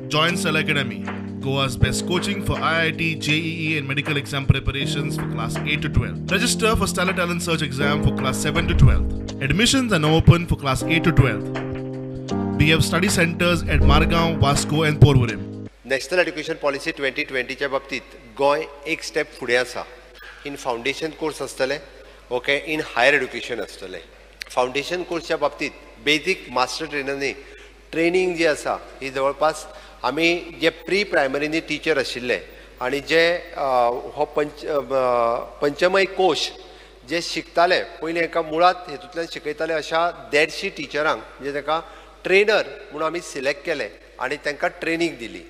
Join Cell Academy, Goa's best coaching for IIT, JEE and medical exam preparations for class 8 to 12. Register for Stellar Talent Search exam for class 7 to 12. Admissions are now open for class 8 to 12. We have study centers at Margaon, Vasco and Porvorim. National education policy 2020च्या बाबतीत गोय एक step फुडें आसा. In foundation course आसतले, okay, in higher education आसतले. Foundation कोर्सच्या बाबतीत basic master ट्रेनरनी ट्रेनिंग जी आसा ही जवळपास आमी जे प्री प्रायमरीनी टीचर आशिल्ले आनी जे हो पंचमय कोश जे शिकताले पयलीं एका मुळात हेतूंतल्यान शिकयताले अशा 150 टिचरांक म्हणजे ताका ट्रेनर म्हणून आमी सिलेक्ट केले आनी तांकां ट्रेनिंग दिली.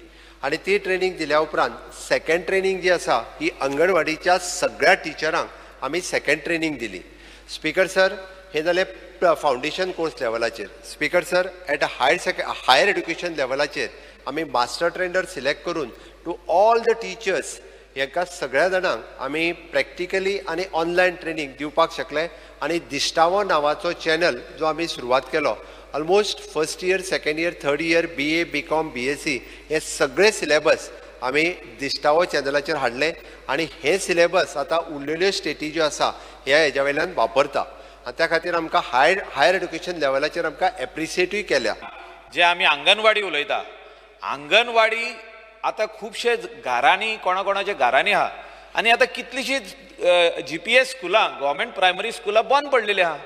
आणि ती ट्रेनिंग दिल्या उपरांत सेकंड ट्रेनिंग जी आसा ही अंगणवाडीच्या सगळ्या टिचरांक आमी सेकंड ट्रेनिंग दिली. स्पीकर सर, हे जालें फाउंडेशन कोर्स लेवलाचेर. Speaker sir, at higher education लेवलाचेर आमी मास्टर ट्रेनर सिलेक्ट करून टू ऑल द टिचर्स हेका सगळ्या जाणांक आमी प्रॅक्टिकली आनी ऑनलायन ट्रेनिंग दिवपाक शकले. आनी दिश्टावो नांवाचो चॅनल जो आमी सुरवात केलो, almost first year, second year, third year, BA, BCom, BSc हे सगळे सिलेबस आमी दिश्टावो चॅनलाचेर हाडले आनी हे सिलेबस आतां उरलेल्यो स्टेटी ज्यो आसा ह्या हेज्या वयल्यान वापरता. आनी त्या खातीर आमकां हायर एड्युकेशन लेवलाचेर आमकां एप्रिशिएटूय केल्या. जे आमी अंगणवाडी उलयता, अंगणवाडी आतां खुबशे घरांनी कोणाच्या घरांनी आहा आनी आतां कितलीशींच GPS स्कुलां, गव्हर्मेंट प्रायमरी स्कुलां बंद पडलेली आहा.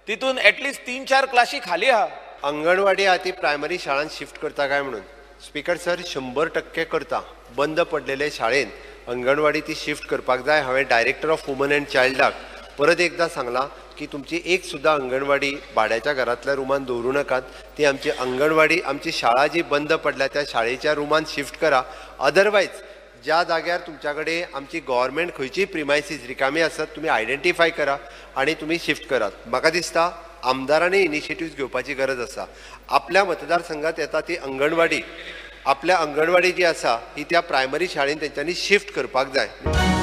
तितून एटलीस्ट 3-4 क्लासी खाली आहा. अंगणवाडी आहा ती प्रायमरी शाळांत शिफ्ट करता काय म्हणून. स्पीकर सर, 100% करता. बंद पडलेले शाळेन अंगणवाडी ती शिफ्ट करपाक जाय. हांवें डायरेक्टर ऑफ वुमन अँड चायल्डाक परत एकदा सांगलां की तुमची एक सुद्धा अंगणवाडी भाड्याच्या घरातल्या रुमान दवरूं नाकात. ती आमची अंगणवाडी, आमची शाळा जी बंद पडल्या त्या शाळेच्या रुमान शिफ्ट करा. अदरवायज ज्या जाग्यार तुमच्याकडे आमची गव्हर्मेंट खंयचीय प्रिमायसीस रिकामी आसत तुम्ही आयडेंटिफाय करा आणि तुम्ही शिफ्ट करात. म्हाका दिसता आमदारांनी इनिशिएटिव्ह घेवपाची गरज आसा. आपल्या मतदारसंघात येता ती अंगणवाडी, आपल्या अंगणवाडी जी आसा ही त्या प्रायमरी शाळेन तेंच्यांनी शिफ्ट करपाक जाय.